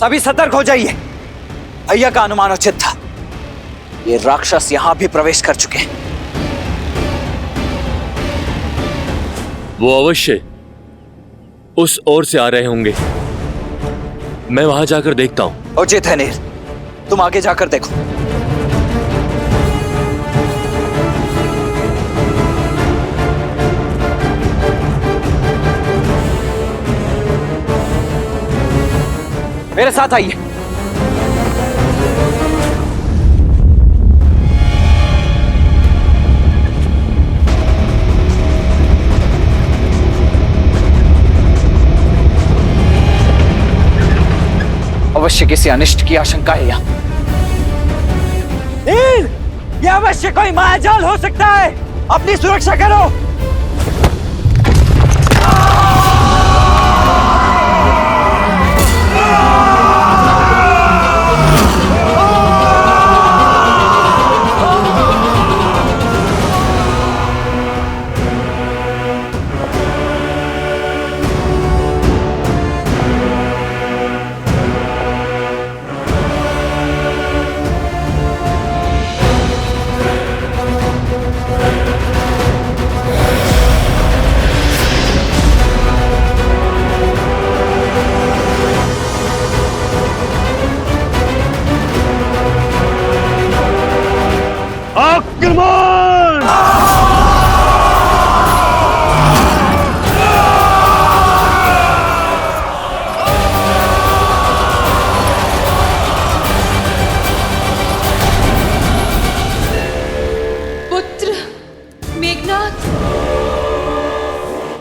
सभी सतर्क हो जाइए। भैया का अनुमान उचित था, ये राक्षस यहां भी प्रवेश कर चुके हैं। वो अवश्य उस ओर से आ रहे होंगे। मैं वहां जाकर देखता हूं। उचित है नील, तुम आगे जाकर देखो। मेरे साथ आइए। अवश्य किसी अनिष्ट की आशंका है यहाँ। नील, ये अवश्य कोई मायाजाल हो सकता है, अपनी सुरक्षा करो।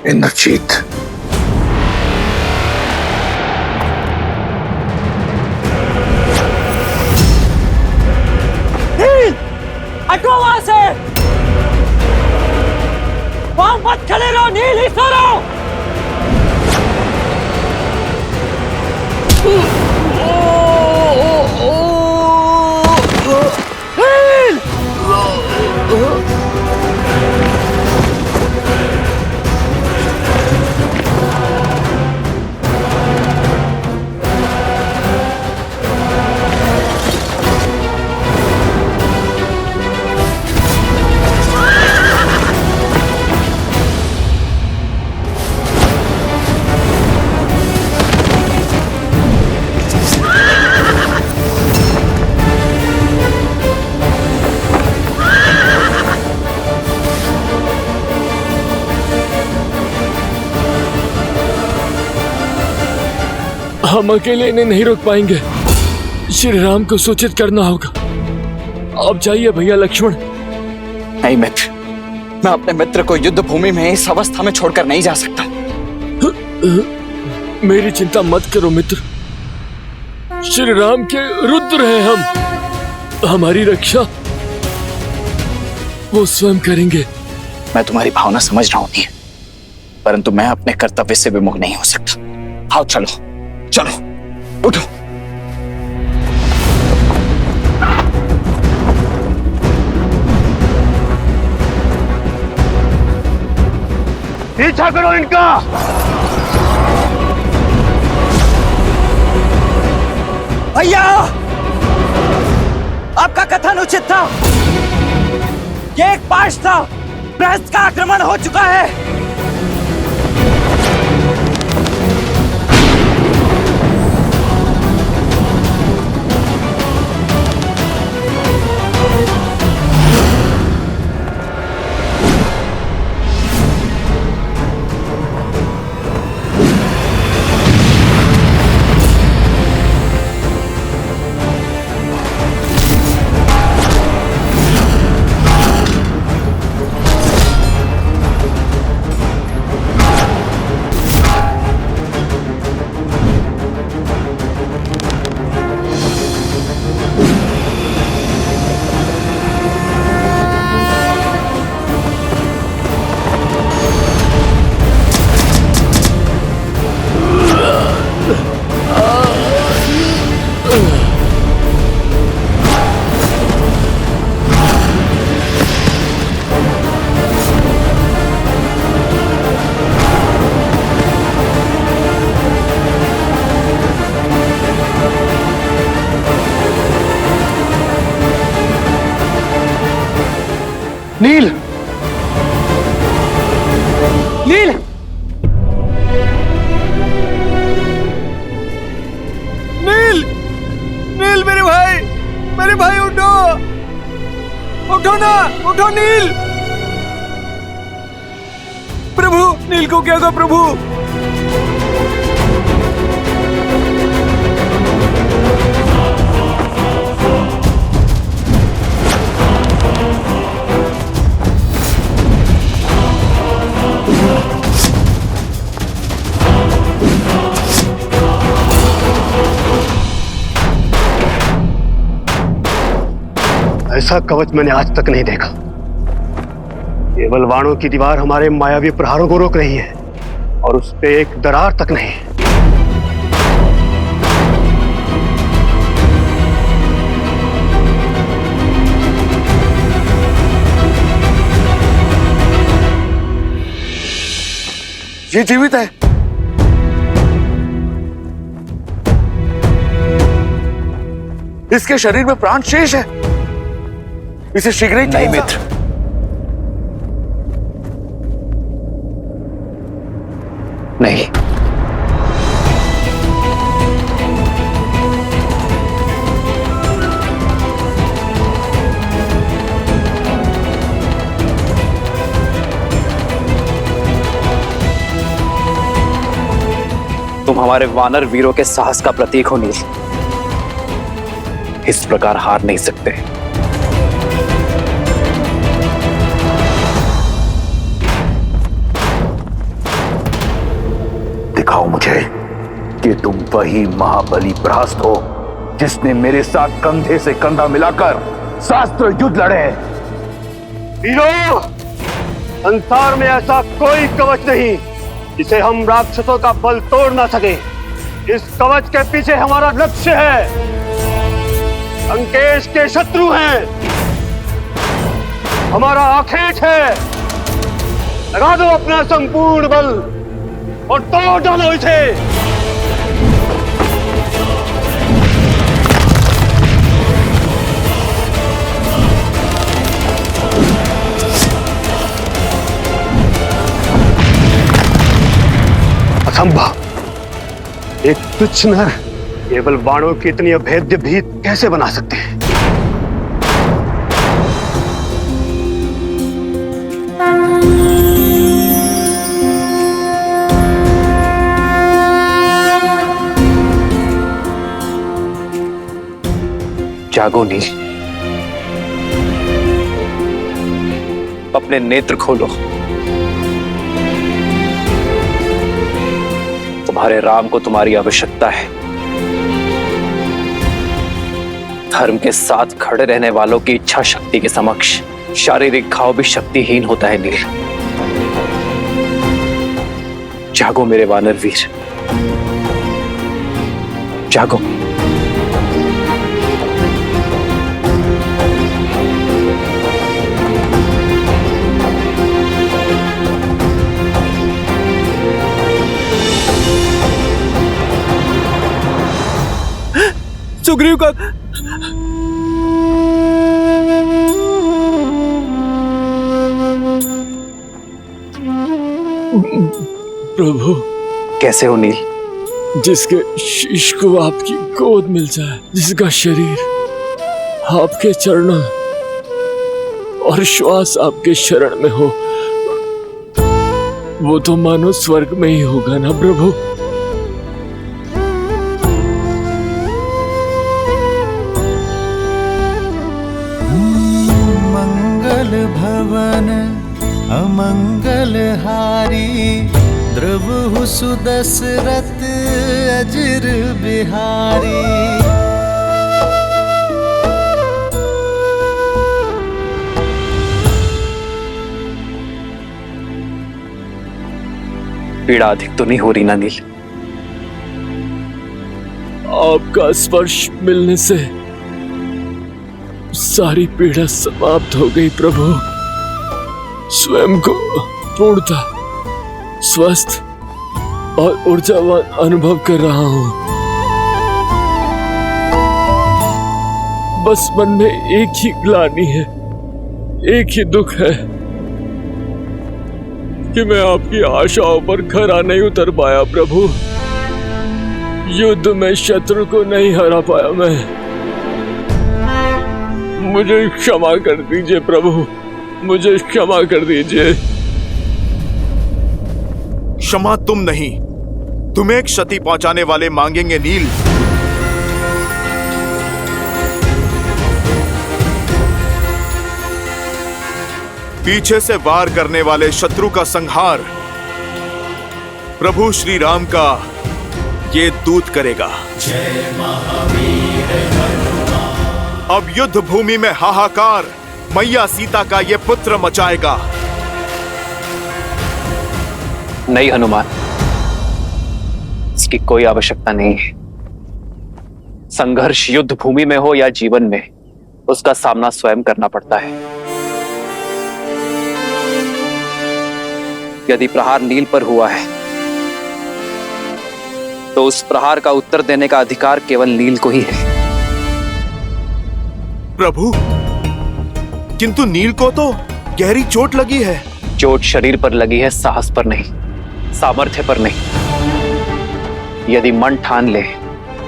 इंद्रजीत, हटो वहां से, वहां मत खड़े रहो। नील, ही सो रहो। हम अकेले इन्हें नहीं रोक पाएंगे। श्री राम को सूचित करना होगा। आप जाइए भैया लक्ष्मण। नहीं मित्र, मैं अपने मित्र को युद्ध भूमि में इस अवस्था में छोड़कर नहीं जा सकता। मेरी चिंता मत करो मित्र। श्री राम के रुद्र हैं हम। हमारी रक्षा वो स्वयं करेंगे। मैं तुम्हारी भावना समझ रहा हूं नील, परंतु मैं अपने कर्तव्य से विमुख नहीं हो सकता। आओ चलो, चलो उठो। पीछा करो इनका। भैया, आपका कथन उचित था। ये एक पाश था, प्रहस्त का आक्रमण हो चुका है। उठो नील। प्रभु, नील को क्या हुआ प्रभु? ऐसा कवच मैंने आज तक नहीं देखा। केवल वाणों की दीवार हमारे मायावी प्रहारों को रोक रही है और उस पे एक दरार तक नहीं। ये जीवित है। इसके शरीर में प्राण शेष है। इसे शीघ्र ही नहीं मित्र, नहीं। तुम हमारे वानर वीरों के साहस का प्रतीक हो नील। इस प्रकार हार नहीं सकते। दिखाओ मुझे कि तुम वही महाबली प्रहस्त हो जिसने मेरे साथ कंधे से कंधा मिलाकर शास्त्र युद्ध लड़े। वीरों, संसार में ऐसा कोई कवच नहीं जिसे हम राक्षसों का बल तोड़ ना सके। इस कवच के पीछे हमारा लक्ष्य है। लंकेश के शत्रु हैं, हमारा आखेट है। लगा दो अपना संपूर्ण बल और तोड़ डालो इसे। असंभव। एक तुच्छ नर केवल बाणों की इतनी अभेद्य भीत कैसे बना सकते हैं? जागो नील, अपने नेत्र खोलो। तुम्हारे राम को तुम्हारी आवश्यकता है। धर्म के साथ खड़े रहने वालों की इच्छा शक्ति के समक्ष शारीरिक घाव भी शक्तिहीन होता है नील। जागो मेरे वानर वीर, जागो। सुग्रीव का प्रभु, कैसे हो नील? जिसके शीश को आपकी गोद मिल जाए, जिसका शरीर आपके चरणों और श्वास आपके शरण में हो, वो तो मानो स्वर्ग में ही होगा ना प्रभु। भवन अमंगल हारी, द्रवहु सुदशरथ अजिर बिहारी। पीड़ा अधिक तो नहीं हो रही ना नील? आपका स्पर्श मिलने से सारी पीड़ा समाप्त हो गई प्रभु। स्वयं को पूर्णता स्वस्थ और ऊर्जावान अनुभव कर रहा हूं। बस मन में एक ही ग्लानि है, एक ही दुख है कि मैं आपकी आशाओं पर खरा नहीं उतर पाया प्रभु। युद्ध में शत्रु को नहीं हरा पाया मैं। मुझे क्षमा कर दीजिए प्रभु। मुझे क्षमा कर दीजिए। क्षमा तुम नहीं, तुम्हें क्षति पहुंचाने वाले मांगेंगे नील। पीछे से वार करने वाले शत्रु का संहार प्रभु श्री राम का ये दूत करेगा। जय महावीर हनुमान। अब युद्ध भूमि में हाहाकार मैया सीता का ये पुत्र मचाएगा। नहीं हनुमान, इसकी कोई आवश्यकता नहीं है। संघर्ष युद्ध भूमि में हो या जीवन में, उसका सामना स्वयं करना पड़ता है। यदि प्रहार नील पर हुआ है तो उस प्रहार का उत्तर देने का अधिकार केवल नील को ही है। प्रभु, किंतु नील को तो गहरी चोट लगी है। चोट शरीर पर लगी है, साहस पर नहीं, सामर्थ्य पर नहीं। यदि मन ठान ले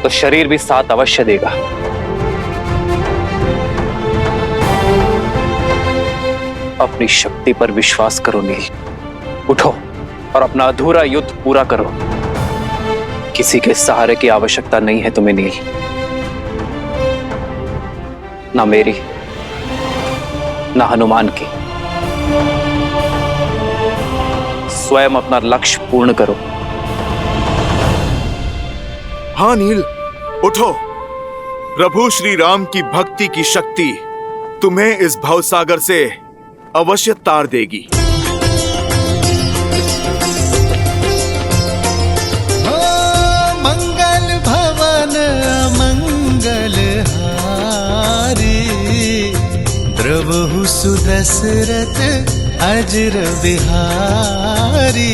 तो शरीर भी साथ अवश्य देगा। अपनी शक्ति पर विश्वास करो नील। उठो और अपना अधूरा युद्ध पूरा करो। किसी के सहारे की आवश्यकता नहीं है तुम्हें नील, ना मेरी ना हनुमान की। स्वयं अपना लक्ष्य पूर्ण करो। हाँ नील, उठो। प्रभु श्री राम की भक्ति की शक्ति तुम्हें इस भवसागर से अवश्य तार देगी। मंगल भवन मंगल हारी, द्रवहु सुदशरथ अजर बिहारी।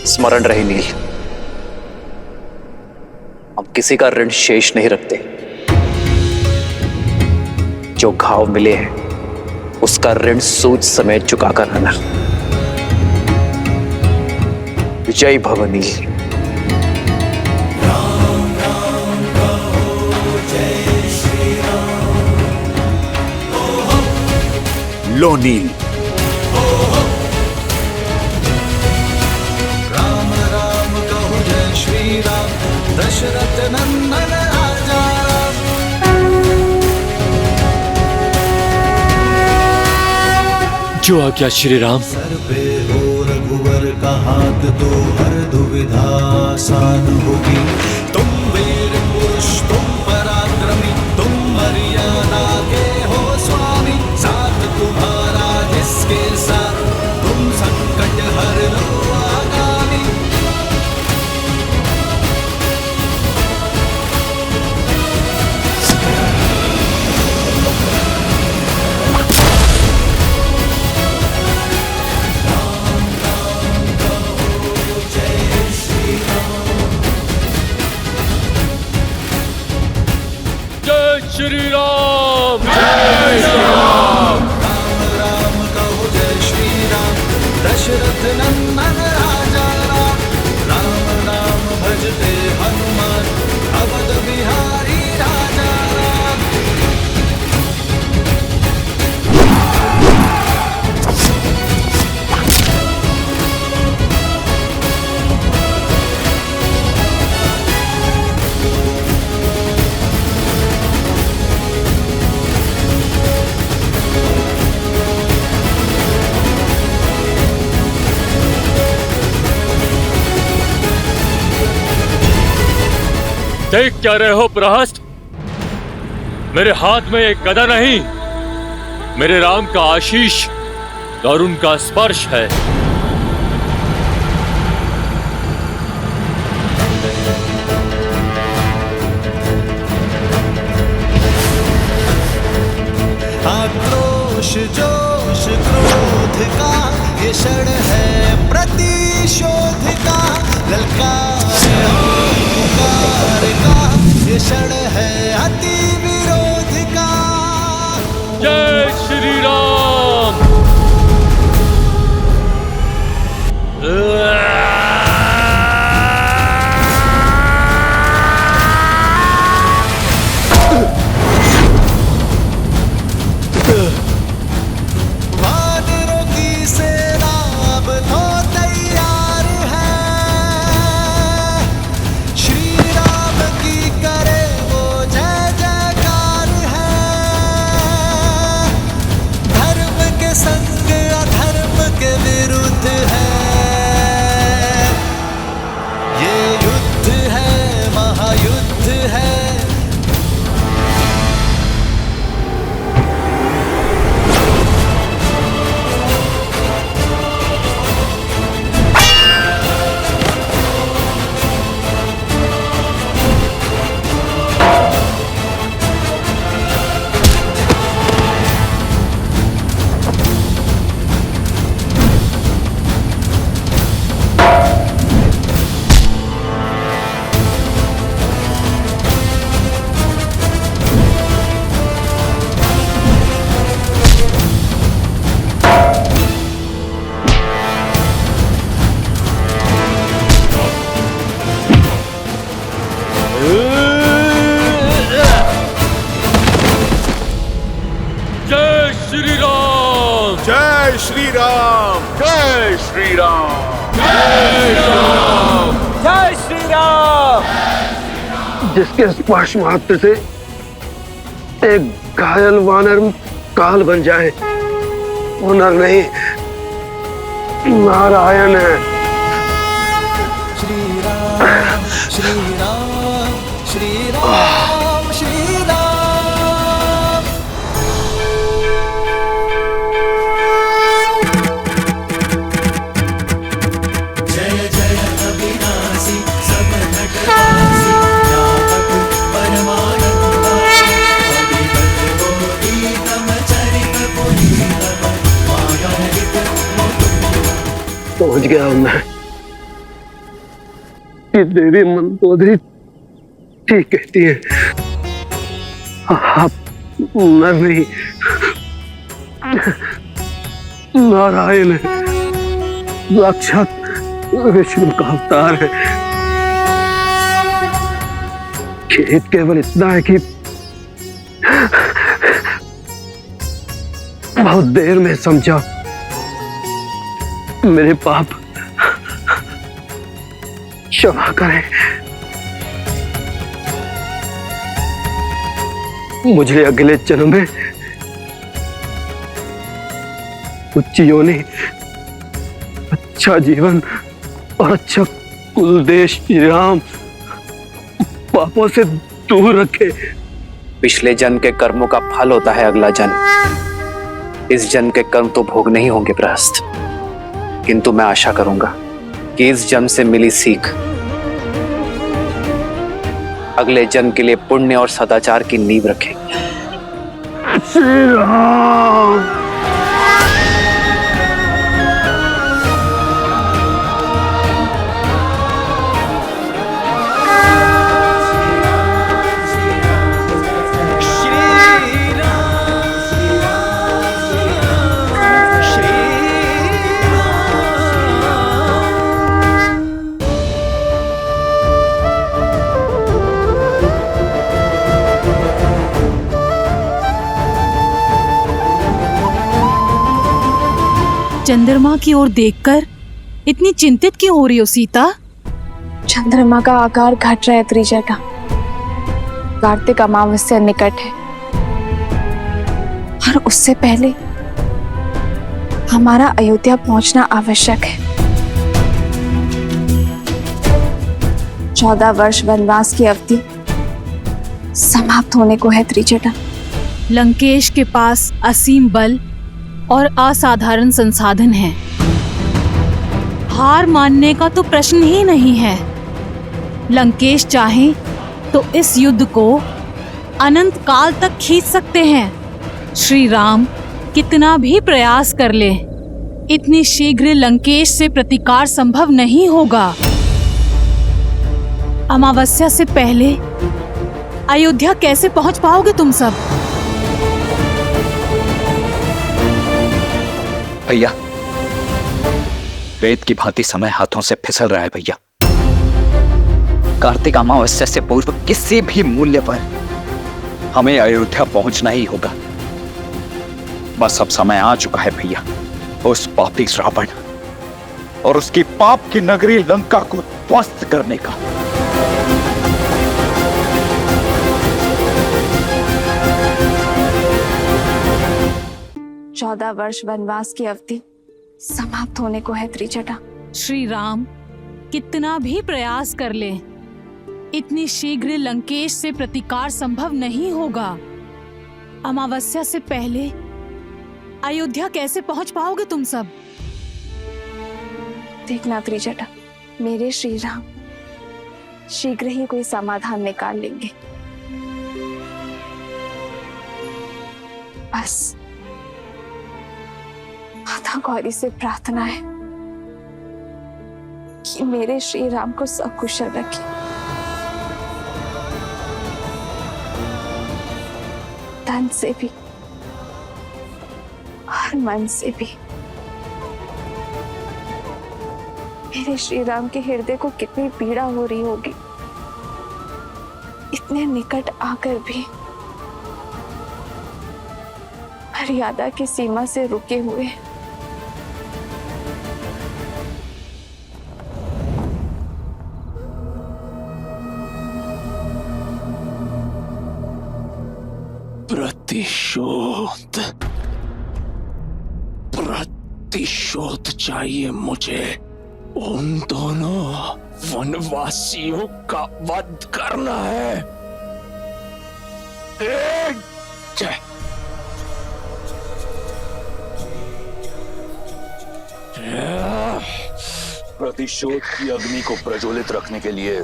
स्मरण रहे नील, हम किसी का ऋण शेष नहीं रखते। जो घाव मिले हैं उसका ऋण सूद समेत चुकाकर रहना। जय भव नील। लो नील। राम राम कहो जय श्री राम, दशरथ नंदन राजा राम। जो आज्ञा श्री राम। सर पे हो रघुवर का हाथ, तो हर दुविधा आसान होगी। तुम वीर पुरुष, तुम पराक्रमी, तुम मर्यादा के हो स्वामी। साथ तुम्हारा जिसके साथ, तुम संकट हर लो आगामी। जय श्री राम। राम राम कहो जय श्री राम, दशरथ नंदन राजा राम। राम नाम भजते हनुमान, अवध बिहारी राजा राम। देख क्या रहे हो प्रहस्त? मेरे हाथ में एक गदा नहीं, मेरे राम का आशीष और उनका स्पर्श है। आक्रोश जोश क्रोध का ये क्षण है प्रतिशोध का। ललकार और पुकार का ये क्षण है अति विरोध का। जय श्री राम। श्री राम। जय श्री राम। जिसके स्पर्श मात्र से एक घायल वानर काल बन जाए, वो नर नहीं नारायण है। श्री राम श्री राम श्री राम श्री राम। जय जय अविनाशी सब घटनासी व्यापक परमानंदा अभिगत बोधि तम चरित पुनीत मायाहित पहुंच गया हूं मैं कि देवी मंदोदरी ठीक कहती है, आप नर नहीं नारायण है, साक्षात विष्णु का अवतार है। खेद केवल इतना है कि बहुत देर में समझा। मेरे पाप क्षमा करें। मुझे अगले जन्म में उच्च योनि, अच्छा जीवन और अच्छा कुल देश श्री राम पापों से दूर रखे। पिछले जन्म के कर्मों का फल होता है अगला जन्म। इस जन्म के कर्म तो भोग नहीं होंगे प्रहस्त, किंतु मैं आशा करूंगा कि इस जन्म से मिली सीख अगले जन्म के लिए पुण्य और सदाचार की नींव रखेगी। श्री राम। चंद्रमा की ओर देखकर इतनी चिंतित क्यों हो रही हो सीता? चंद्रमा का आकार घट रहा है त्रिजटा। कार्तिक अमावस्या निकट है और उससे पहले हमारा अयोध्या पहुंचना आवश्यक है। 14 वर्ष वनवास की अवधि समाप्त होने को है त्रिजटा। लंकेश के पास असीम बल और असाधारण संसाधन हैं। हार मानने का तो प्रश्न ही नहीं है। लंकेश चाहे तो इस युद्ध को अनंत काल तक खींच सकते हैं। श्री राम कितना भी प्रयास कर ले, इतनी शीघ्र लंकेश से प्रतिकार संभव नहीं होगा। अमावस्या से पहले अयोध्या कैसे पहुंच पाओगे तुम सब? भैया, वेद की भांति समय हाथों से फिसल रहा है भैया। कार्तिक अमावस्या से पूर्व किसी भी मूल्य पर हमें अयोध्या पहुंचना ही होगा। बस अब समय आ चुका है भैया उस पापी रावण और उसकी पाप की नगरी लंका को ध्वस्त करने का। चौदह वर्ष वनवास की अवधि समाप्त होने को है त्रिजटा। श्री राम कितना भी प्रयास कर ले, इतनी शीघ्र लंकेश से प्रतिकार संभव नहीं होगा। अमावस्या से पहले अयोध्या कैसे पहुंच पाओगे तुम सब? देखना त्रिजटा, मेरे श्री राम शीघ्र ही कोई समाधान निकाल लेंगे। बस माता गौरी से प्रार्थना है कि मेरे श्री राम को सकुशल रखे। तन से भी और मन से भी। मेरे श्री राम के हृदय को कितनी पीड़ा हो रही होगी, इतने निकट आकर भी मर्यादा की सीमा से रुके हुए। प्रतिशोध, प्रतिशोध चाहिए मुझे। उन दोनों वनवासियों का वध करना है। जय प्रतिशोध की अग्नि को प्रज्वलित रखने के लिए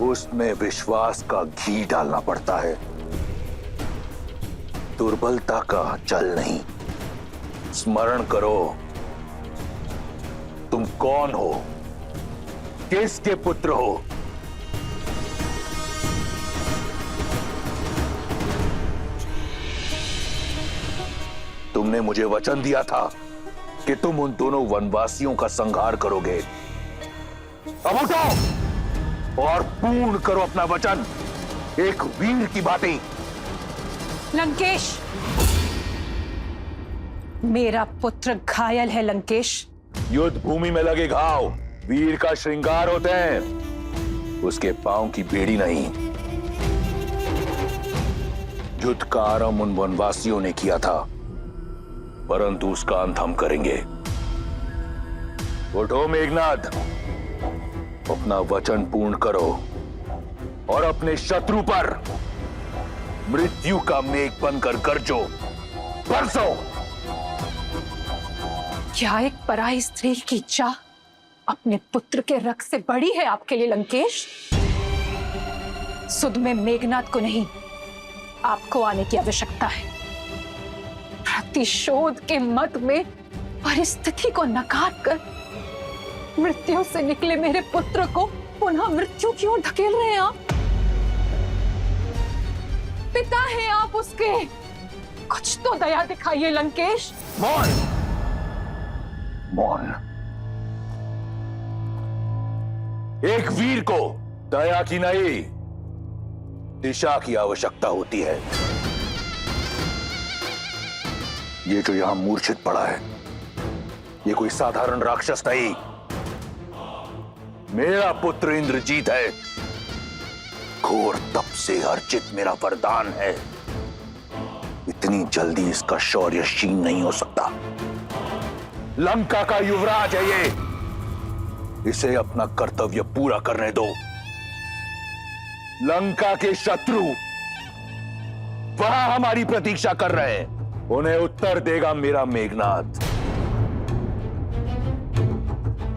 उसमें विश्वास का घी डालना पड़ता है, दुर्बलता का जल नहीं। स्मरण करो, तुम कौन हो, किसके पुत्र हो। तुमने मुझे वचन दिया था कि तुम उन दोनों वनवासियों का संहार करोगे। अब उठो और पूर्ण करो अपना वचन, एक वीर की भांति। लंकेश, मेरा पुत्र घायल है। लंकेश, युद्ध भूमि में लगे घाव वीर का श्रृंगार होते हैं, उसके पांव की बेड़ी नहीं। युद्ध का आरंभ उन वनवासियों ने किया था, परंतु उसका अंत हम करेंगे। उठो मेघनाद, अपना वचन पूर्ण करो और अपने शत्रु पर मृत्यु का मेघ बनकर गरजो, बरसो। क्या एक पराई स्त्री की चाह अपने पुत्र के रक्त से बड़ी है आपके लिए लंकेश? सुध में मेघनाद को नहीं, आपको आने की आवश्यकता है। प्रतिशोध के मद में परिस्थिति को नकार कर मृत्यु से निकले मेरे पुत्र को पुनः मृत्यु की ओर धकेल रहे हैं आप। पिता हैं आप उसके, कुछ तो दया दिखाइए लंकेश। मौन, मौन। एक वीर को दया की नहीं, दिशा की आवश्यकता होती है। ये जो यहां मूर्छित पड़ा है, ये कोई साधारण राक्षस नहीं, मेरा पुत्र इंद्रजीत है। घोर तप से अर्जित मेरा वरदान है। इतनी जल्दी इसका शौर्य क्षीण नहीं हो सकता। लंका का युवराज है ये, इसे अपना कर्तव्य पूरा करने दो। लंका के शत्रु वहां हमारी प्रतीक्षा कर रहे हैं, उन्हें उत्तर देगा मेरा मेघनाद।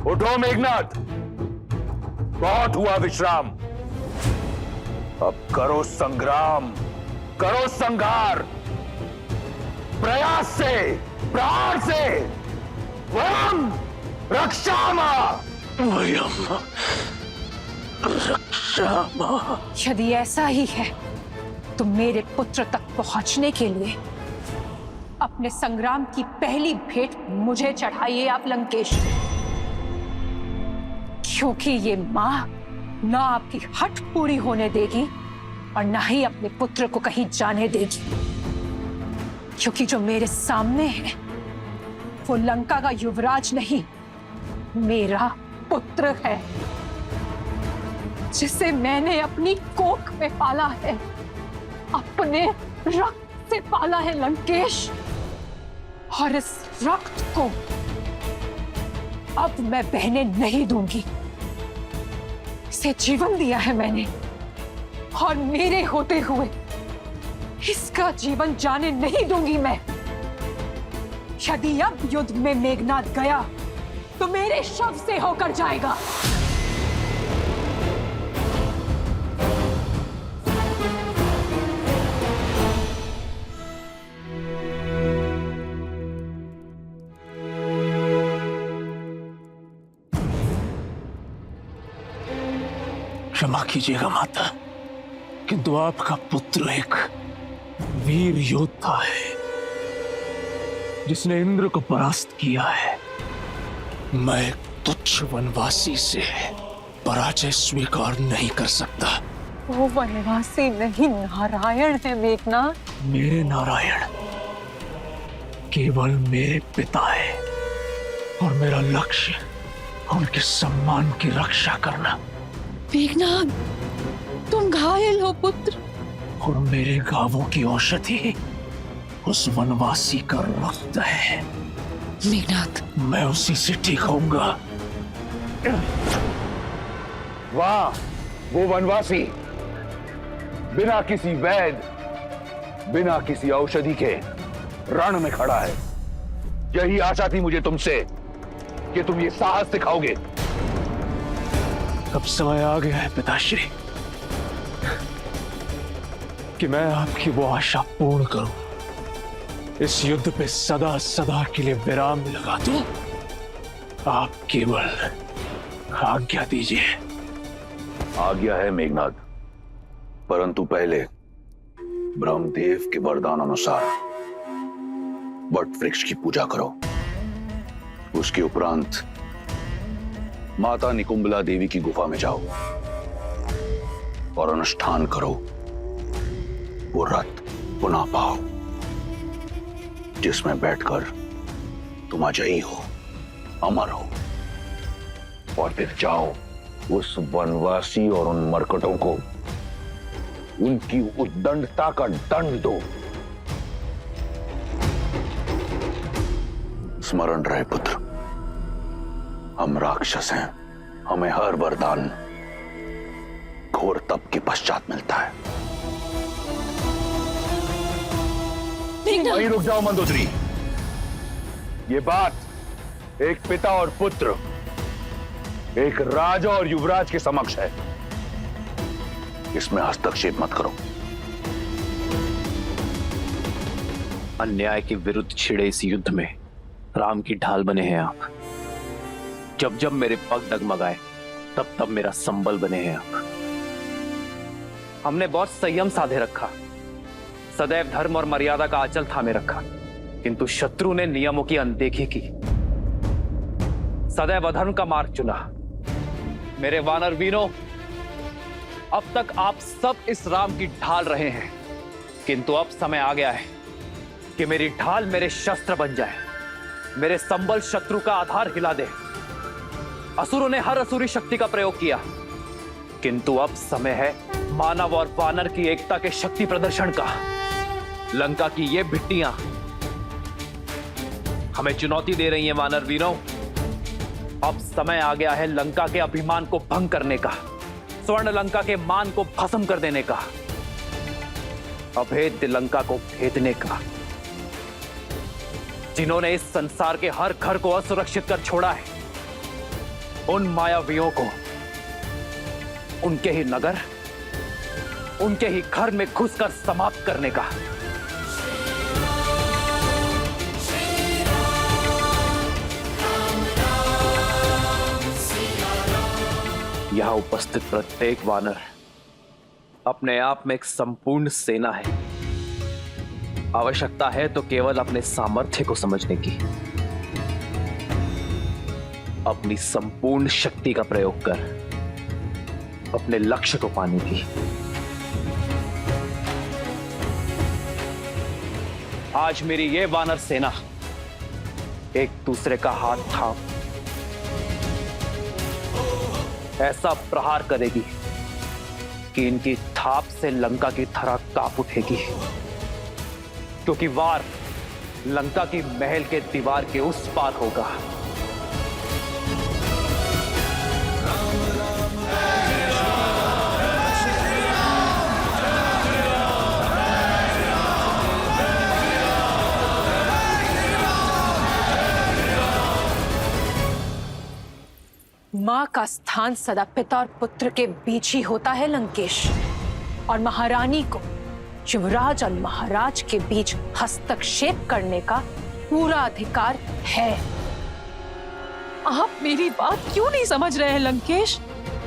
उठो मेघनाद, बहुत हुआ विश्राम, अब करो संग्राम, करो संघार, प्रयास से, प्राण से। वयम रक्षामा, वयम रक्षामा। यदि ऐसा ही है तो मेरे पुत्र तक पहुंचने के लिए अपने संग्राम की पहली भेंट मुझे चढ़ाइए आप लंकेश, क्योंकि ये मां ना आपकी हट पूरी होने देगी और ना ही अपने पुत्र को कहीं जाने देगी। क्योंकि जो मेरे सामने है वो लंका का युवराज नहीं, मेरा पुत्र है, जिसे मैंने अपनी कोख में पाला है, अपने रक्त से पाला है लंकेश। और इस रक्त को अब मैं बहने नहीं दूंगी। इसे जीवन दिया है मैंने, और मेरे होते हुए इसका जीवन जाने नहीं दूंगी मैं। यदि अब युद्ध में मेघनाद गया तो मेरे शव से होकर जाएगा। क्षमा कीजिएगा माता, किंतु आपका पुत्र एक वीर योद्धा है जिसने इंद्र को परास्त किया है। मैं एक तुच्छ वनवासी से पराजय स्वीकार नहीं कर सकता। वो वनवासी नहीं, नारायण है मेघनाद। मेरे नारायण केवल मेरे पिता है और मेरा लक्ष्य उनके सम्मान की रक्षा करना। मेघनाद, तुम घायल हो पुत्र। और मेरे घावों की औषधि उस वनवासी का रक्त है। मेघनाथ, मैं उसी से ठीक होऊंगा। वाह, वो वनवासी बिना किसी वैद, बिना किसी औषधि के रण में खड़ा है। यही आशा थी मुझे तुमसे कि तुम ये साहस दिखाओगे। अब समय आ गया है पिताश्री कि मैं आपकी वो आशा पूर्ण करूं। इस युद्ध पे सदा सदा के लिए विराम लगा दूं। आप केवल आज्ञा दीजिए। आज्ञा है मेघनाद, परंतु पहले ब्रह्मदेव के वरदान अनुसार वट वृक्ष की पूजा करो। उसके उपरांत माता निकुंबला देवी की गुफा में जाओ और अनुष्ठान करो। वो रथ पुनः पाओ जिसमें बैठकर तुम अजयी हो, अमर हो। और फिर जाओ उस वनवासी और उन मरकटों को उनकी उद्दंडता का दंड दो। स्मरण रहे पुत्र, हम राक्षस हैं। हमें हर वरदान घोर तप के पश्चात मिलता है। वहीं रुक जाओ मंदोदरी। ये बात एक पिता और पुत्र, एक राजा और युवराज के समक्ष है। इसमें हस्तक्षेप मत करो। अन्याय के विरुद्ध छिड़े इस युद्ध में राम की ढाल बने हैं आप। जब जब मेरे पग डगमगाए तब तब मेरा संबल बने हैं आप। हमने बहुत संयम साधे रखा, सदैव धर्म और मर्यादा का आंचल थामे रखा, किंतु शत्रु ने नियमों की अनदेखी की, सदैव अधर्म का मार्ग चुना। मेरे वानर वीरों, अब तक आप सब इस राम की ढाल रहे हैं, किंतु अब समय आ गया है कि मेरी ढाल मेरे शस्त्र बन जाए, मेरे संबल शत्रु का आधार हिला दे। असुरों ने हर असुरी शक्ति का प्रयोग किया, किंतु अब समय है मानव और वानर की एकता के शक्ति प्रदर्शन का। लंका की ये भिट्टियां हमें चुनौती दे रही हैं वानर वीरों। अब समय आ गया है लंका के अभिमान को भंग करने का, स्वर्ण लंका के मान को भस्म कर देने का, अभेद्य लंका को भेदने का। जिन्होंने इस संसार के हर घर को असुरक्षित कर छोड़ा है, उन मायावियों को उनके ही नगर, उनके ही घर में घुसकर समाप्त करने का। यहां उपस्थित प्रत्येक वानर अपने आप में एक संपूर्ण सेना है। आवश्यकता है तो केवल अपने सामर्थ्य को समझने की, अपनी संपूर्ण शक्ति का प्रयोग कर अपने लक्ष्य को पाने की। आज मेरी ये वानर सेना एक दूसरे का हाथ थाम ऐसा प्रहार करेगी कि इनकी थाप से लंका की धरा कांप उठेगी, क्योंकि वार लंका की महल के दीवार के उस पार होगा। मां का स्थान सदा पिता और पुत्र के बीच ही होता है लंकेश, और महारानी को युवराज और महाराज के बीच हस्तक्षेप करने का पूरा अधिकार है। आप मेरी बात क्यों नहीं समझ रहे हैं लंकेश?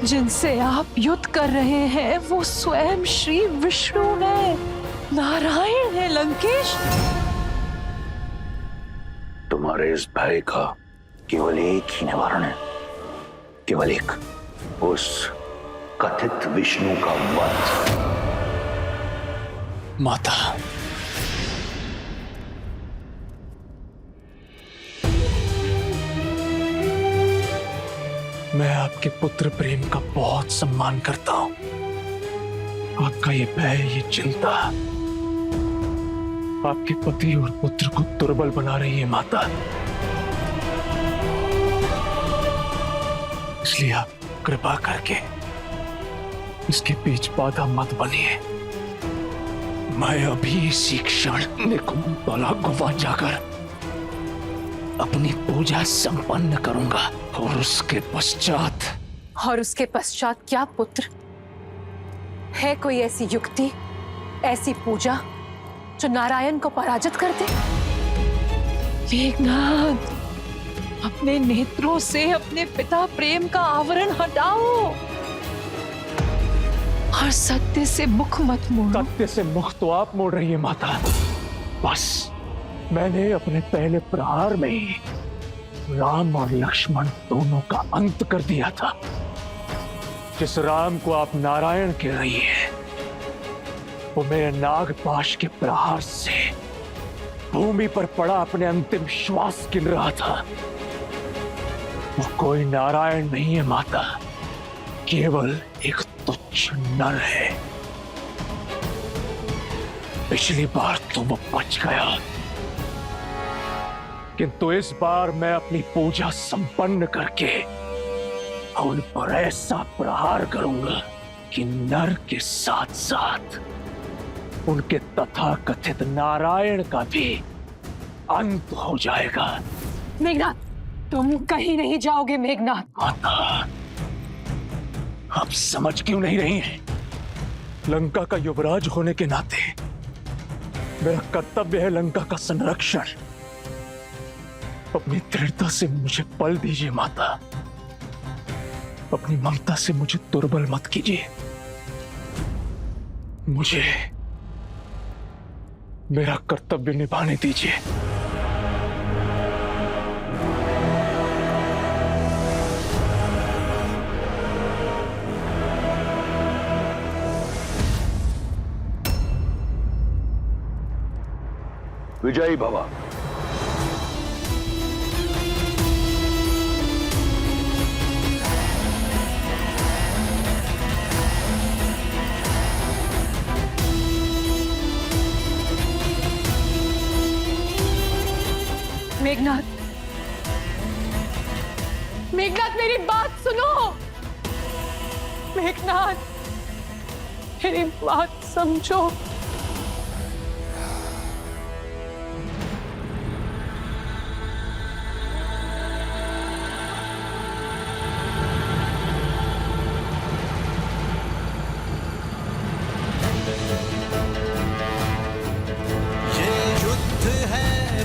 जिनसे आप युद्ध कर रहे हैं वो स्वयं श्री विष्णु है, नारायण है लंकेश। तुम्हारे इस भय का केवल एक ही निवारण है, केवल एक, उस कथित विष्णु का वध। माता, मैं आपके पुत्र प्रेम का बहुत सम्मान करता हूं। आपका ये भय, ये चिंता आपके पति और पुत्र को दुर्बल बना रही है माता। इसलिए आप कृपा करके इसके बीच बाधा मत बनिए। मैं अभी इसी क्षण निकुंभला गुफा जाकर अपनी पूजा संपन्न करूंगा और उसके पश्चात क्या पुत्र? है कोई ऐसी युक्ति, ऐसी पूजा जो नारायण को पराजित कर दे? मेघनाथ, अपने नेत्रों से अपने पिता प्रेम का आवरण हटाओ और सत्य से मुख मत मोड़ो। सत्य से मुख तो आप मोड़ रही है माता। बस मैंने अपने पहले प्रहार में ही राम और लक्ष्मण दोनों का अंत कर दिया था। जिस राम को आप नारायण कह रही हैं, वो मेरे नागपाश के प्रहार से भूमि पर पड़ा अपने अंतिम श्वास गिन रहा था। वो कोई नारायण नहीं है माता, केवल एक तुच्छ नर है। पिछली बार तो वो बच गया, किंतु इस बार मैं अपनी पूजा संपन्न करके उन पर ऐसा प्रहार करूंगा कि नर के साथ साथ उनके तथाकथित नारायण का भी अंत हो जाएगा। मेघनाथ, तुम कहीं नहीं जाओगे। मेघनाथ, माता, आप समझ क्यों नहीं रही हैं? लंका का युवराज होने के नाते मेरा कर्तव्य है लंका का संरक्षण। अपनी दृढ़ता से मुझे बल दीजिए माता, अपनी ममता से मुझे दुर्बल मत कीजिए। मुझे मेरा कर्तव्य निभाने दीजिए। विजयी भव। मेघनाथ, मेघनाथ, मेरी बात सुनो। मेघनाथ, मेरी बात समझो।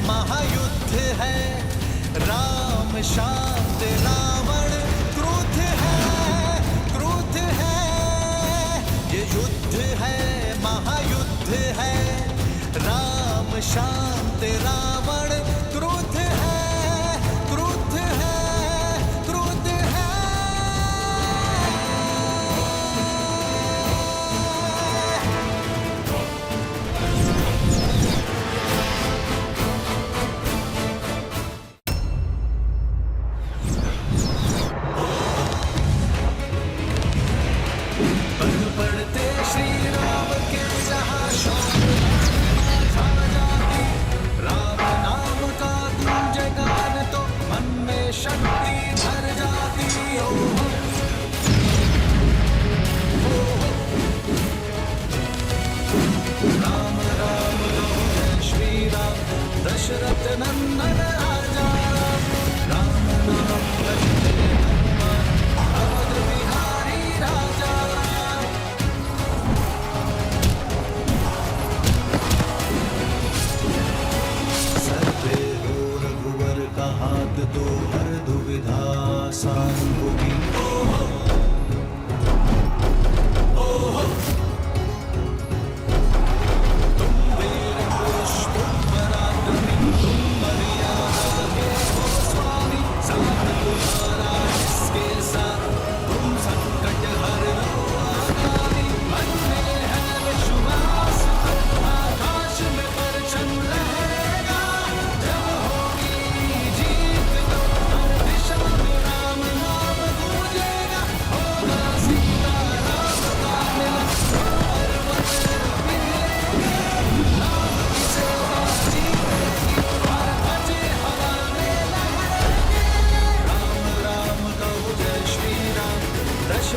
महायुद्ध है, राम शांत रावण क्रोध है, ये युद्ध है, महायुद्ध है, राम शांत रावण क्रोध है, क्रोध है, क्रोध है। पढ़ते श्री राम के जहाँ शौक राम नाम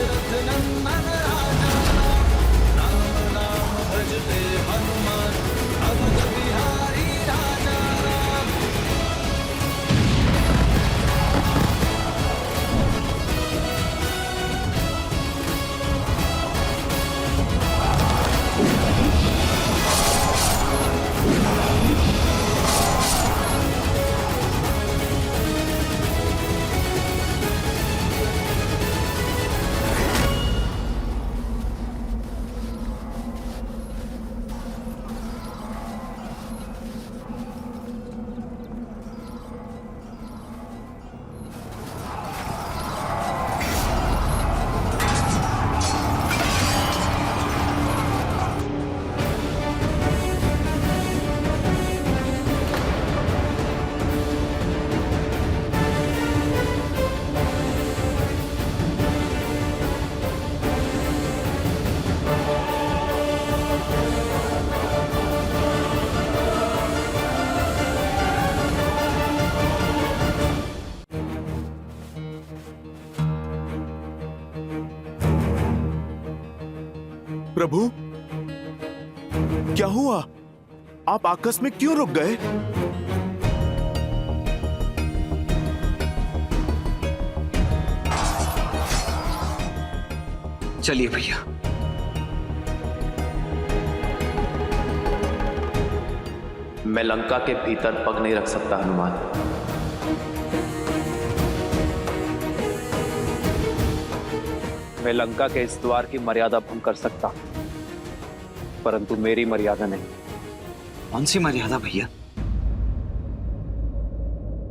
दशरथ नंदन राजा राम नाम भजते हनुमान अवध बिहारी राजा राम। प्रभु, क्या हुआ? आप आकस्मिक क्यों रुक गए? चलिए भैया। मैं लंका के भीतर पग नहीं रख सकता हनुमान। मैं लंका के इस द्वार की मर्यादा भंग कर सकता, परंतु मेरी मर्यादा नहीं। कौन सी मर्यादा भैया?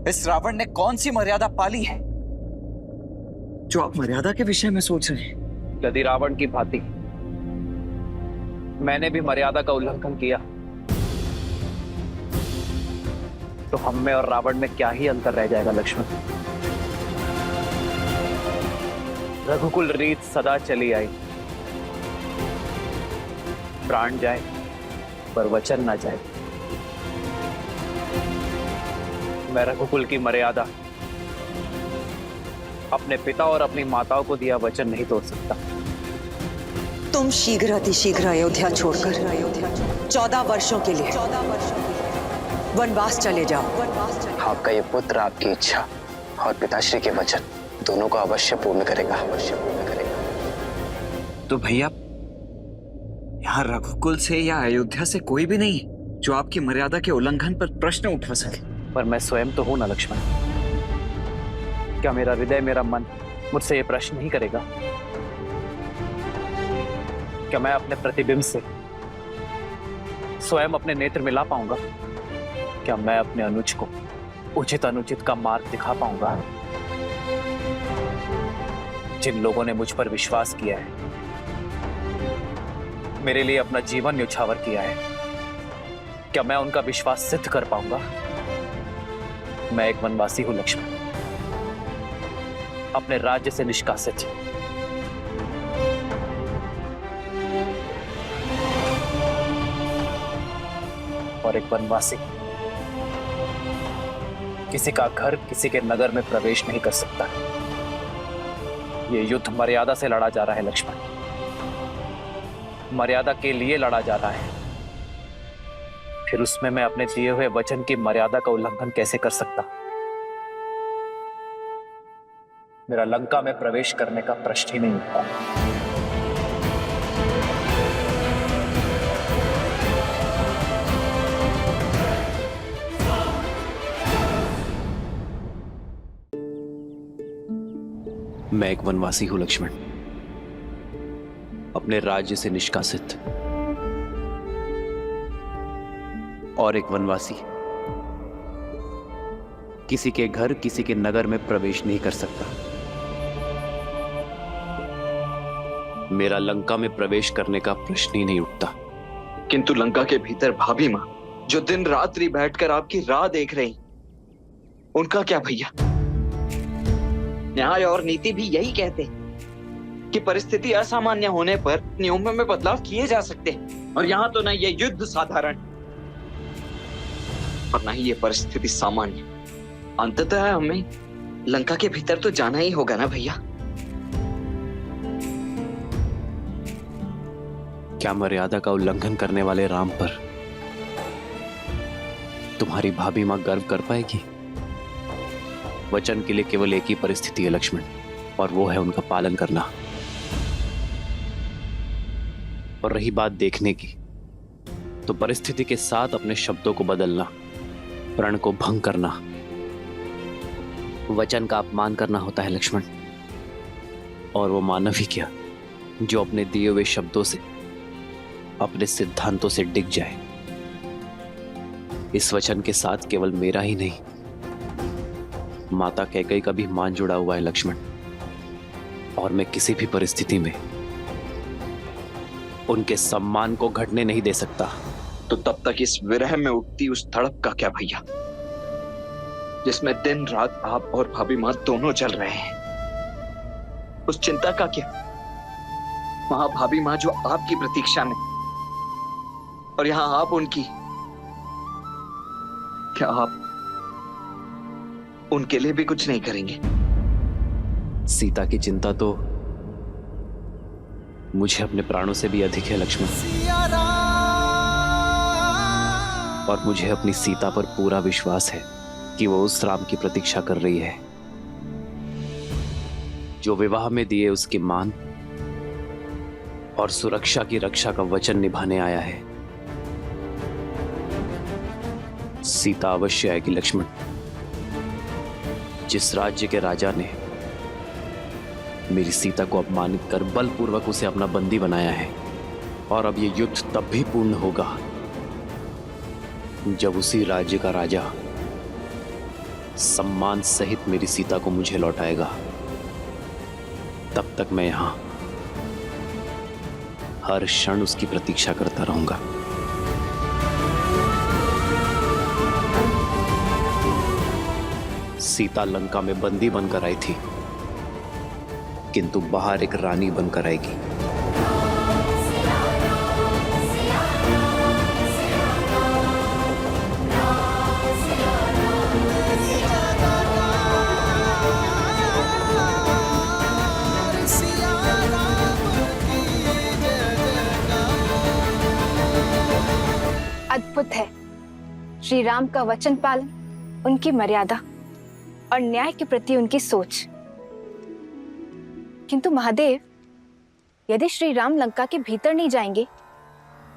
इस रावण ने कौन सी मर्यादा पाली है जो आप मर्यादा के विषय में सोच रहे हैं? यदि रावण की भांति मैंने भी मर्यादा का उल्लंघन किया तो हम में और रावण में क्या ही अंतर रह जाएगा लक्ष्मण। रघुकुल रीत सदा चली आई, प्राण जाए पर वचन ना जाए। मैं रघुकुल की मर्यादा, अपने पिता और अपनी माताओं को दिया वचन नहीं तोड़ सकता। तुम शीघ्र अतिशीघ्र अयोध्या छोड़कर 14 वर्षों के लिए वनवास चले जाओ। आपका ये पुत्र आपकी इच्छा और पिताश्री के वचन दोनों को अवश्य पूर्ण करेगा, अवश्य पूर्ण करेगा। तो भैया, यहाँ रघुकुल से या अयोध्या से कोई भी नहीं जो आपकी मर्यादा के उल्लंघन पर प्रश्न उठा सके। पर मैं स्वयं तो हूं ना लक्ष्मण। क्या मेरा हृदय, मेरा मन मुझसे ये प्रश्न नहीं करेगा? क्या मैं अपने प्रतिबिंब से स्वयं अपने नेत्र मिला पाऊंगा? क्या मैं अपने अनुज को उचित अनुचित का मार्ग दिखा पाऊंगा? जिन लोगों ने मुझ पर विश्वास किया है, मेरे लिए अपना जीवन न्यौछावर किया है, क्या मैं उनका विश्वास सिद्ध कर पाऊंगा? मैं एक वनवासी हूं लक्ष्मण, अपने राज्य से निष्कासित। और एक वनवासी किसी का घर, किसी के नगर में प्रवेश नहीं कर सकता। ये युद्ध मर्यादा से लड़ा जा रहा है लक्ष्मण, मर्यादा के लिए लड़ा जा रहा है। फिर उसमें मैं अपने दिए हुए वचन की मर्यादा का उल्लंघन कैसे कर सकता? मेरा लंका में प्रवेश करने का प्रश्न ही नहीं उठता। मैं एक वनवासी हूं लक्ष्मण, अपने राज्य से निष्कासित। और एक वनवासी किसी के घर, किसी के नगर में प्रवेश नहीं कर सकता। मेरा लंका में प्रवेश करने का प्रश्न ही नहीं उठता। किंतु लंका के भीतर भाभी मां जो दिन रात्रि बैठकर आपकी राह देख रही, उनका क्या भैया? न्याय और नीति भी यही कहते हैं कि परिस्थिति असामान्य होने पर नियमों में बदलाव किए जा सकते हैं। और यहाँ तो ना ये युद्ध साधारण और ना ही ये परिस्थिति सामान्य। अंततः हमें लंका के भीतर तो जाना ही होगा ना भैया। क्या मर्यादा का उल्लंघन करने वाले राम पर तुम्हारी भाभी मां गर्व कर पाएगी? वचन के लिए केवल एक ही परिस्थिति है लक्ष्मण, और वो है उनका पालन करना। और रही बात देखने की, तो परिस्थिति के साथ अपने शब्दों को बदलना, प्रण को भंग करना, वचन का अपमान करना होता है लक्ष्मण। और वो मानव ही क्या जो अपने दिए हुए शब्दों से, अपने सिद्धांतों से डिग जाए। इस वचन के साथ केवल मेरा ही नहीं, माता कैकेयी का भी मान जुड़ा हुआ है लक्ष्मण। और मैं किसी भी परिस्थिति में उनके सम्मान को घटने नहीं दे सकता। तो तब तक इस विरह में उठती उस तड़प का क्या भैया, जिसमें दिन रात आप और भाभी मां दोनों चल रहे हैं? उस चिंता का क्या? वहां भाभी मां जो आपकी प्रतीक्षा में, और यहां आप उनकी। क्या आप उनके लिए भी कुछ नहीं करेंगे? सीता की चिंता तो मुझे अपने प्राणों से भी अधिक है लक्ष्मण। और मुझे अपनी सीता पर पूरा विश्वास है कि वो उस राम की प्रतीक्षा कर रही है जो विवाह में दिए उसके मान और सुरक्षा की रक्षा का वचन निभाने आया है। सीता अवश्य आएगी लक्ष्मण। जिस राज्य के राजा ने मेरी सीता को अपमानित कर बलपूर्वक उसे अपना बंदी बनाया है, और अब ये युद्ध तब भी पूर्ण होगा जब उसी राज्य का राजा सम्मान सहित मेरी सीता को मुझे लौटाएगा। तब तक मैं यहां हर क्षण उसकी प्रतीक्षा करता रहूंगा। सीता लंका में बंदी बनकर आई थी, किंतु बाहर एक रानी बनकर आएगी। अद्भुत है श्री राम का वचन पालन, उनकी मर्यादा और न्याय के प्रति उनकी सोच। किंतु महादेव, यदि श्री राम लंका के भीतर नहीं जाएंगे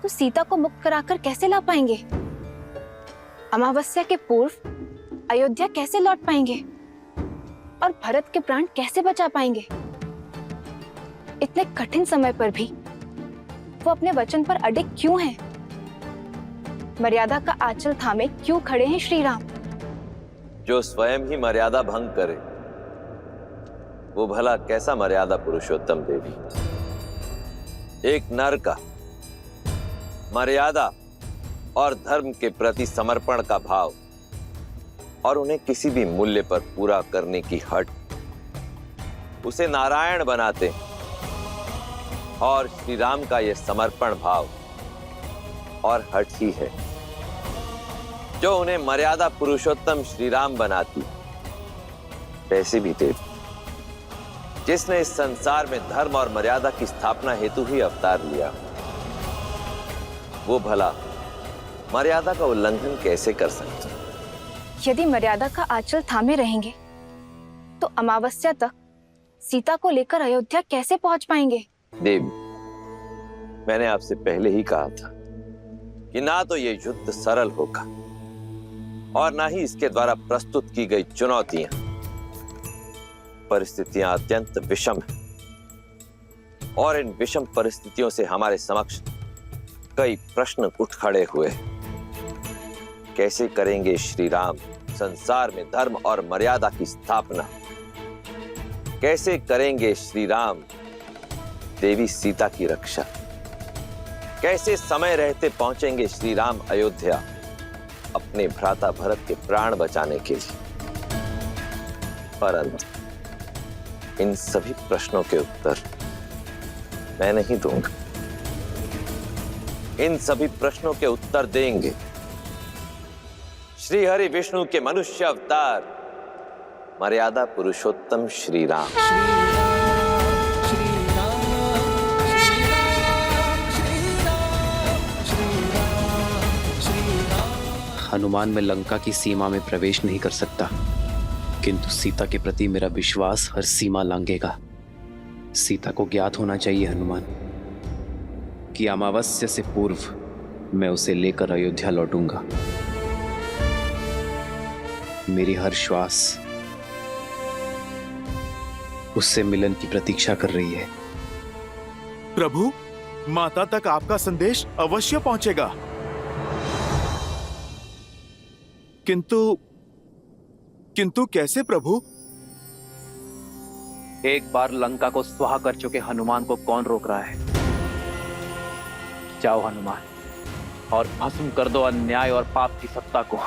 तो सीता को मुक्त कराकर कैसे ला पाएंगे? अमावस्या के पूर्व अयोध्या कैसे लौट पाएंगे? और भरत के प्राण कैसे बचा पाएंगे? इतने कठिन समय पर भी वो अपने वचन पर अडिग क्यों हैं? मर्यादा का आंचल थामे क्यों खड़े हैं श्री राम? जो स्वयं ही मर्यादा भंग करे वो भला कैसा मर्यादा पुरुषोत्तम देवी? एक नर का मर्यादा और धर्म के प्रति समर्पण का भाव और उन्हें किसी भी मूल्य पर पूरा करने की हट उसे नारायण बनाते हैं। और श्री राम का यह समर्पण भाव और हट ही है जो उन्हें मर्यादा पुरुषोत्तम श्री राम बनाती। वैसे भी देवी, जिसने इस संसार में धर्म और मर्यादा की स्थापना हेतु ही अवतार लिया, वो भला मर्यादा का उल्लंघन कैसे कर सकते? यदि मर्यादा का आंचल थामे रहेंगे तो अमावस्या तक सीता को लेकर अयोध्या कैसे पहुंच पाएंगे? देवी, मैंने आपसे पहले ही कहा था कि ना तो ये युद्ध सरल होगा और ना ही इसके द्वारा प्रस्तुत की गई चुनौतियां। परिस्थितियां अत्यंत विषम हैं और इन विषम परिस्थितियों से हमारे समक्ष कई प्रश्न उठ खड़े हुए हैं। कैसे करेंगे श्री राम संसार में धर्म और मर्यादा की स्थापना? कैसे करेंगे श्री राम देवी सीता की रक्षा? कैसे समय रहते पहुंचेंगे श्री राम अयोध्या अपने भ्राता भरत के प्राण बचाने के लिए? परंतु इन सभी प्रश्नों के उत्तर मैं नहीं दूंगा। इन सभी प्रश्नों के उत्तर देंगे श्री हरि विष्णु के मनुष्य अवतार मर्यादा पुरुषोत्तम श्री राम। हनुमान मैं लंका की सीमा में प्रवेश नहीं कर सकता, किंतु सीता के प्रति मेरा विश्वास हर सीमा लांघेगा। सीता को ज्ञात होना चाहिए हनुमान कि अमावस्या से पूर्व मैं उसे लेकर अयोध्या लौटूंगा। मेरी हर श्वास उससे मिलन की प्रतीक्षा कर रही है। प्रभु, माता तक आपका संदेश अवश्य पहुंचेगा, किंतु कैसे प्रभु? एक बार लंका को स्वाहा कर चुके हनुमान को कौन रोक रहा है? जाओ हनुमान और भस्म कर दो अन्याय और पाप की सत्ता को,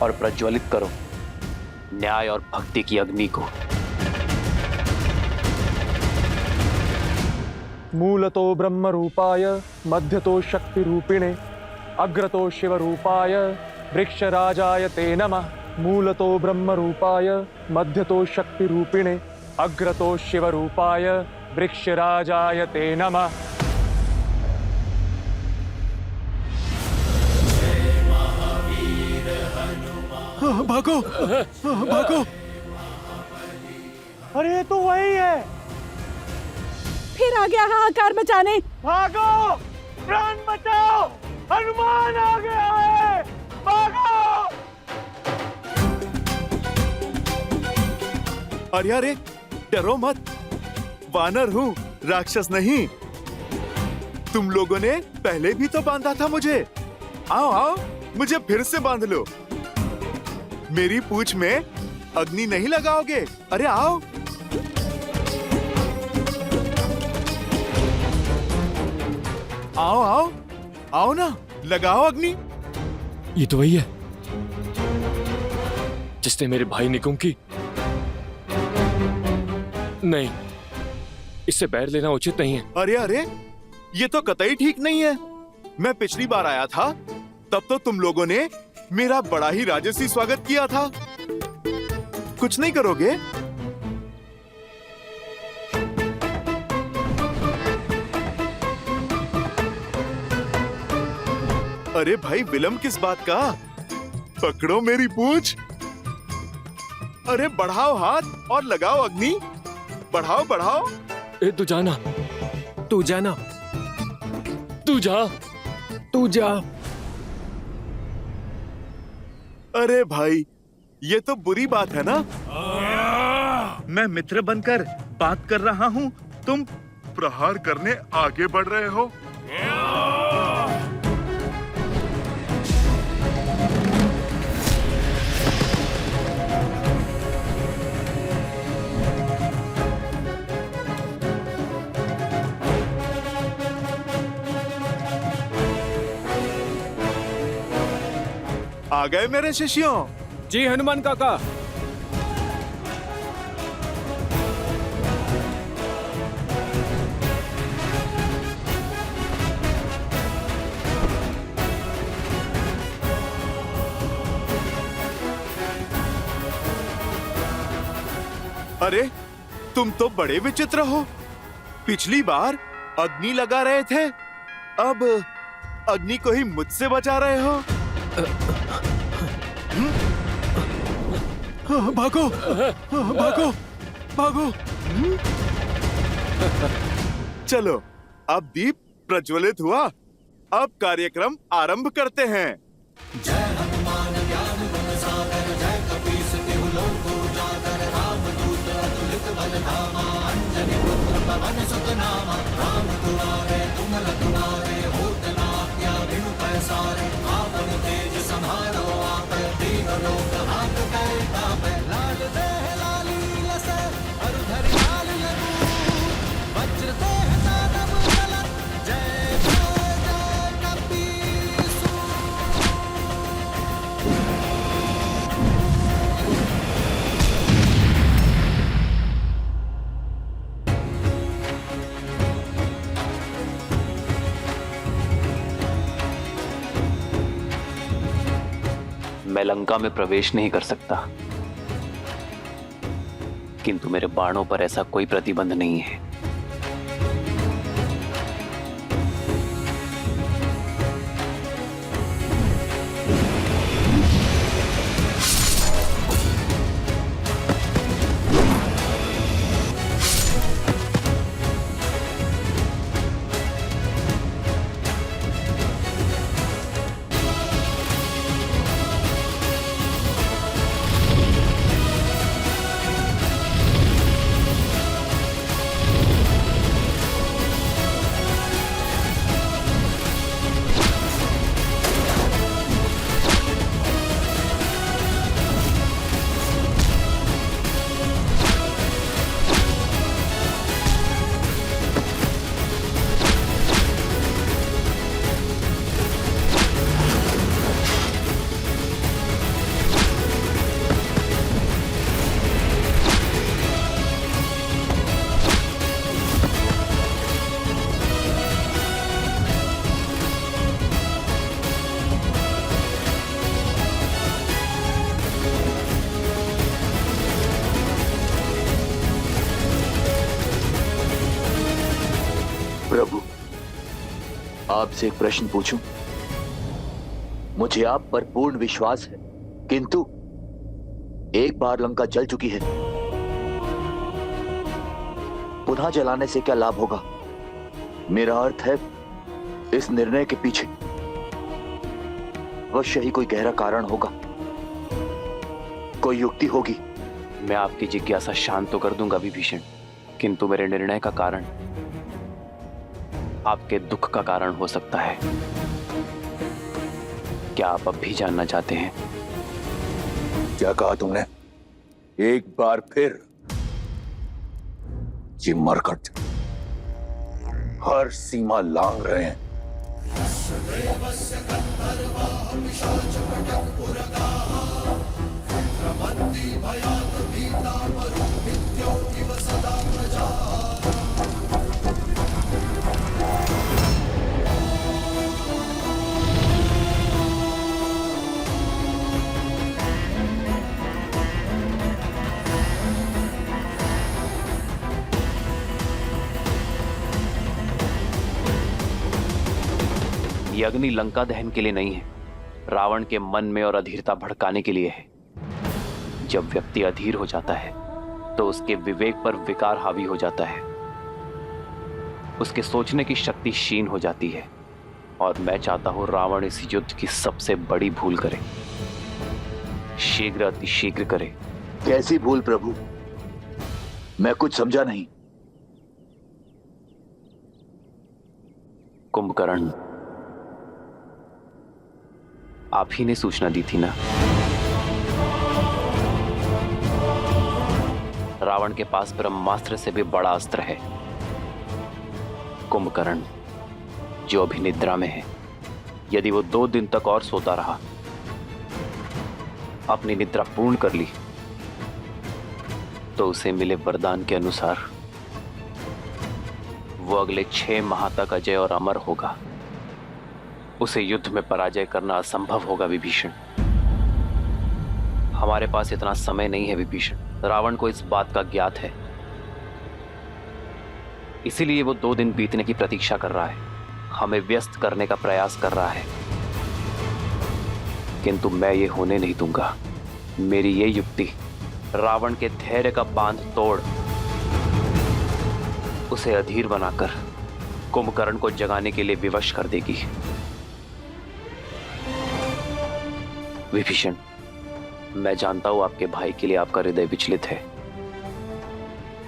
और प्रज्वलित करो न्याय और भक्ति की अग्नि को। मूलतो ब्रह्म रूपाय मध्यतो शक्ति रूपिणे अग्रतो शिव रूपाय वृक्षराजाय ते नमः। मूलतो ब्रह्म रूपाय मध्यतो शक्ति रूपिणे अग्रतो शिव रूपाय वृक्षराजाय ते नमः। भागो, भागो। अरे ये तो वही है। फिर आ गया हाहाकार मचाने। भागो, प्राण बचाओ, हनुमान आ गया है, भागो। अरे डरो मत, वानर हूँ, राक्षस नहीं। तुम लोगों ने पहले भी तो बांधा था मुझे। आओ आओ, मुझे फिर से बांध लो। मेरी पूंछ में अग्नि नहीं लगाओगे? अरे आओ। आओ आओ आओ ना, लगाओ अग्नि। ये तो वही है जिसने मेरे भाई निकुंभ की। नहीं, इससे बैर लेना उचित नहीं है। अरे ये तो कतई ठीक नहीं है। मैं पिछली बार आया था तब तो तुम लोगों ने मेरा बड़ा ही राजसी स्वागत किया था। कुछ नहीं करोगे? अरे भाई, विलंब किस बात का? पकड़ो मेरी पूंछ। अरे बढ़ाओ हाथ और लगाओ अग्नि। बढ़ाओ बढ़ाओ। तू जाना, तू जाना, तू जा, तू जा। अरे भाई, ये तो बुरी बात है ना। मैं मित्र बनकर बात कर रहा हूँ, तुम प्रहार करने आगे बढ़ रहे हो। आ गए मेरे शिष्यों? जी हनुमान काका। अरे तुम तो बड़े विचित्र हो। पिछली बार अग्नि लगा रहे थे, अब अग्नि को ही मुझसे बचा रहे हो। भागो भागो भागो। चलो, अब दीप प्रज्वलित हुआ, अब कार्यक्रम आरंभ करते हैं। जय हनुमान ज्ञान गुण सागर, जय कपीस तिहु लोक उजागर, रामदूत अतुलित बल धामा, अंजनी पुत्र पवन सुत नामा, राम दुआरे तुम रखवारे, होत न आज्ञा बिनु पैसारे, आपन तेज संहारो आपै, दीन लोक हाथ कै तापै, लाल देह लाली लसै, अरु धरि लाल लबू, वज्र देह दानव चलत, जय जय जय कपीसु। मैं लंका में प्रवेश नहीं कर सकता, किंतु मेरे बाणों पर ऐसा कोई प्रतिबंध नहीं है। प्रभु, आपसे एक प्रश्न पूछूं? मुझे आप पर पूर्ण विश्वास है, किंतु एक बार लंका जल चुकी है, पुनः जलाने से क्या लाभ होगा? मेरा अर्थ है, इस निर्णय के पीछे अवश्य ही कोई गहरा कारण होगा, कोई युक्ति होगी। मैं आपकी जिज्ञासा शांत तो कर दूंगा विभीषण, किंतु मेरे निर्णय का कारण आपके दुख का कारण हो सकता है। क्या आप अब भी जानना चाहते हैं? क्या कहा तुमने? एक बार फिर? ये मरकट हर सीमा लांघ रहे हैं। ये अग्नि लंका दहन के लिए नहीं है, रावण के मन में और अधीरता भड़काने के लिए है। जब व्यक्ति अधीर हो जाता है तो उसके विवेक पर विकार हावी हो जाता है, उसके सोचने की शक्ति क्षीण हो जाती है, और मैं चाहता हूं रावण इस युद्ध की सबसे बड़ी भूल करे, शीघ्र अतिशीघ्र करे। कैसी भूल प्रभु? मैं कुछ समझा नहीं। कुंभकर्ण, आप ही ने सूचना दी थी ना? रावण के पास ब्रह्मास्त्र से भी बड़ा अस्त्र है। कुंभकर्ण, जो अभी निद्रा में है, यदि वो 2 दिन तक और सोता रहा, अपनी निद्रा पूर्ण कर ली, तो उसे मिले वरदान के अनुसार वो अगले 6 माह तक अजय और अमर होगा। उसे युद्ध में पराजय करना असंभव होगा विभीषण। हमारे पास इतना समय नहीं है विभीषण। रावण को इस बात का ज्ञात है, इसीलिए वो 2 दिन बीतने की प्रतीक्षा कर रहा है, हमें व्यस्त करने का प्रयास कर रहा है, किंतु मैं ये होने नहीं दूंगा। मेरी ये युक्ति रावण के धैर्य का बांध तोड़ उसे अधीर बनाकर कुंभकर्ण को जगाने के लिए विवश कर देगी। विभीषण, मैं जानता हूं आपके भाई के लिए आपका हृदय विचलित है,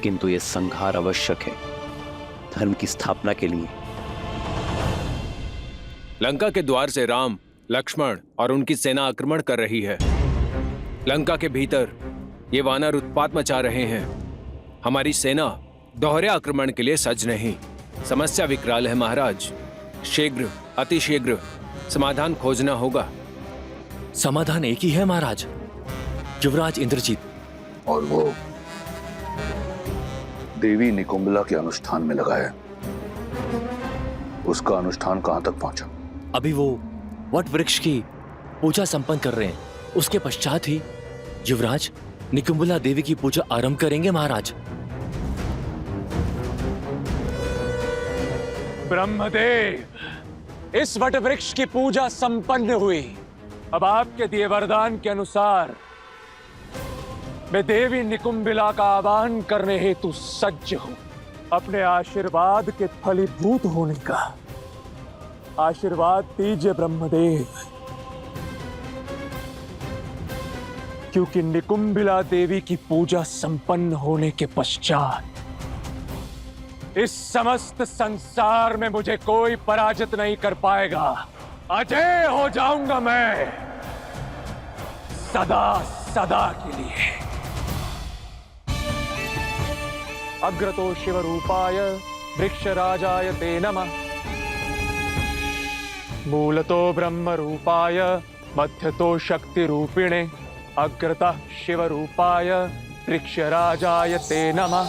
किंतु यह संहार आवश्यक है धर्म की स्थापना के लिए। लंका के द्वार से राम, लक्ष्मण और उनकी सेना आक्रमण कर रही है। लंका के भीतर ये वानर उत्पात मचा रहे हैं। हमारी सेना दोहरे आक्रमण के लिए सज्ज नहीं। समस्या विकराल है महाराज। शीघ्र, अतिशीघ्र समाधान खोजना होगा। समाधान एक ही है महाराज, युवराज इंद्रजीत। और वो देवी निकुंभला के अनुष्ठान में लगा है। उसका अनुष्ठान कहां तक पहुंचा? अभी वो वट वृक्ष की पूजा संपन्न कर रहे हैं। उसके पश्चात ही युवराज निकुंभला देवी की पूजा आरंभ करेंगे महाराज। ब्रह्मदेव, इस वट वृक्ष की पूजा संपन्न हुई। अब आपके दिए वरदान के अनुसार मैं देवी निकुंभिला का आह्वान करने हेतु सज्ज हूं। अपने आशीर्वाद के फलीभूत होने का आशीर्वाद दीजिए ब्रह्मदेव, क्योंकि निकुंभिला देवी की पूजा संपन्न होने के पश्चात इस समस्त संसार में मुझे कोई पराजित नहीं कर पाएगा। अजय हो जाऊंगा मैं सदा सदा के लिए। अग्रतो शिव रूपाय वृक्षराजाय ते नमः। मूलतो ब्रह्म रूपाय मध्यतो शक्ति रूपिणे। अग्रतः शिव रूपाय वृक्षराजाय ते नमः।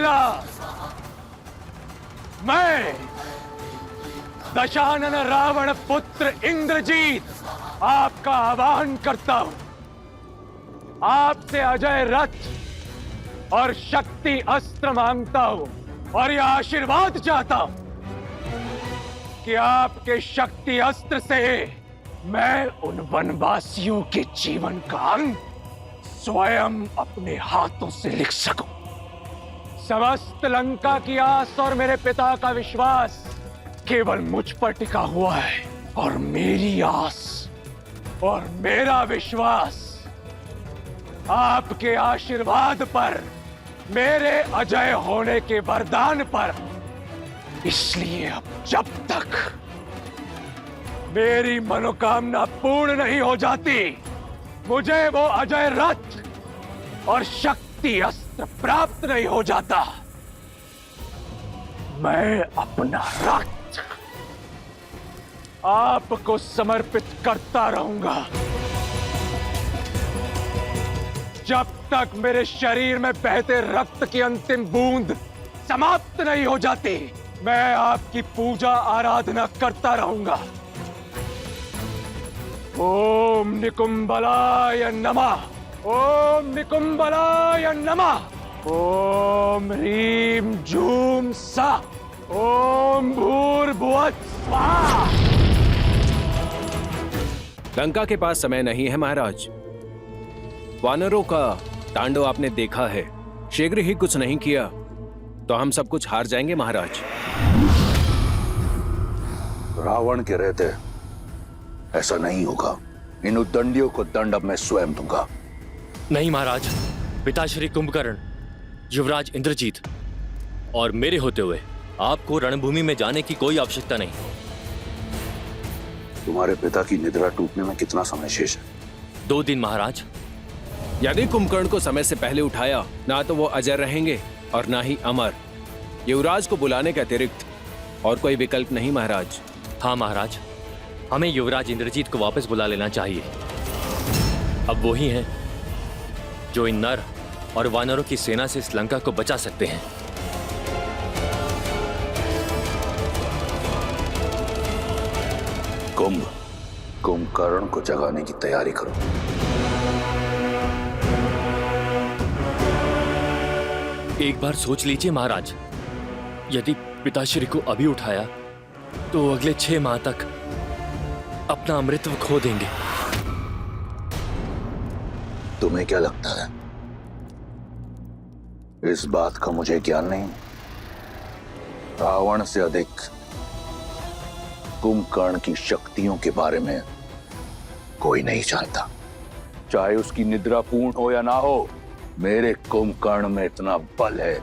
मिला। मैं दशानन रावण पुत्र इंद्रजीत आपका आवाहन करता हूं। आपसे अजय रथ और शक्ति अस्त्र मांगता हूं और यह आशीर्वाद चाहता हूं कि आपके शक्ति अस्त्र से मैं उन वनवासियों के जीवन का अंत स्वयं अपने हाथों से लिख सकूं। समस्त लंका की आस और मेरे पिता का विश्वास केवल मुझ पर टिका हुआ है और मेरी आस और मेरा विश्वास आपके आशीर्वाद पर, मेरे अजय होने के वरदान पर। इसलिए अब जब तक मेरी मनोकामना पूर्ण नहीं हो जाती, मुझे वो अजय रथ और शक्ति अस्त्र प्राप्त नहीं हो जाता, मैं अपना रथ आपको समर्पित करता रहूंगा। जब तक मेरे शरीर में बहते रक्त की अंतिम बूंद समाप्त नहीं हो जाती, मैं आपकी पूजा आराधना करता रहूंगा। ओम निकुंभलाय नमः, ओम निकुंभलाय नमः, ओम ह्रीम झूम सा, ओम भूर्भुवः स्वाहा। लंका के पास समय नहीं है महाराज। वानरों का तांडव आपने देखा है। शीघ्र ही कुछ नहीं किया तो हम सब कुछ हार जाएंगे महाराज। रावण के रहते ऐसा नहीं होगा। इन उद्दंडियों को दंड अब मैं स्वयं दूंगा। नहीं महाराज, पिताश्री कुंभकर्ण, युवराज इंद्रजीत और मेरे होते हुए आपको रणभूमि में जाने की कोई आवश्यकता नहीं। तुम्हारे पिता की निद्रा टूटने में कितना समय शेष है? 2 दिन महाराज। यदि कुंभकर्ण को समय से पहले उठाया, ना तो वो अजय रहेंगे और ना ही अमर। युवराज को बुलाने के अतिरिक्त और कोई विकल्प नहीं महाराज। हाँ महाराज, हमें युवराज इंद्रजीत को वापस बुला लेना चाहिए। अब वो ही हैं जो इन नर और वानरों की सेना से इस लंका को बचा सकते हैं। कुंभकर्ण को जगाने की तैयारी करो। एक बार सोच लीजिए महाराज, यदि पिताश्री को अभी उठाया तो अगले 6 माह तक अपना अमृतत्व खो देंगे। तुम्हें क्या लगता है इस बात का मुझे ज्ञान नहीं? रावण से अधिक कुंभकर्ण की शक्तियों के बारे में कोई नहीं जानता। चाहे उसकी निद्रा पूर्ण हो या ना हो, मेरे कुंभकर्ण में इतना बल है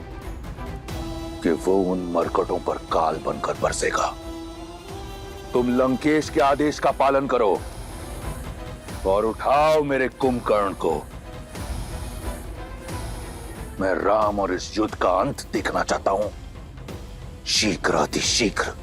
कि वो उन मरकटों पर काल बनकर बरसेगा। तुम लंकेश के आदेश का पालन करो और उठाओ मेरे कुंभकर्ण को। मैं राम और इस युद्ध का अंत देखना चाहता हूं, शीघ्र अतिशीघ्र।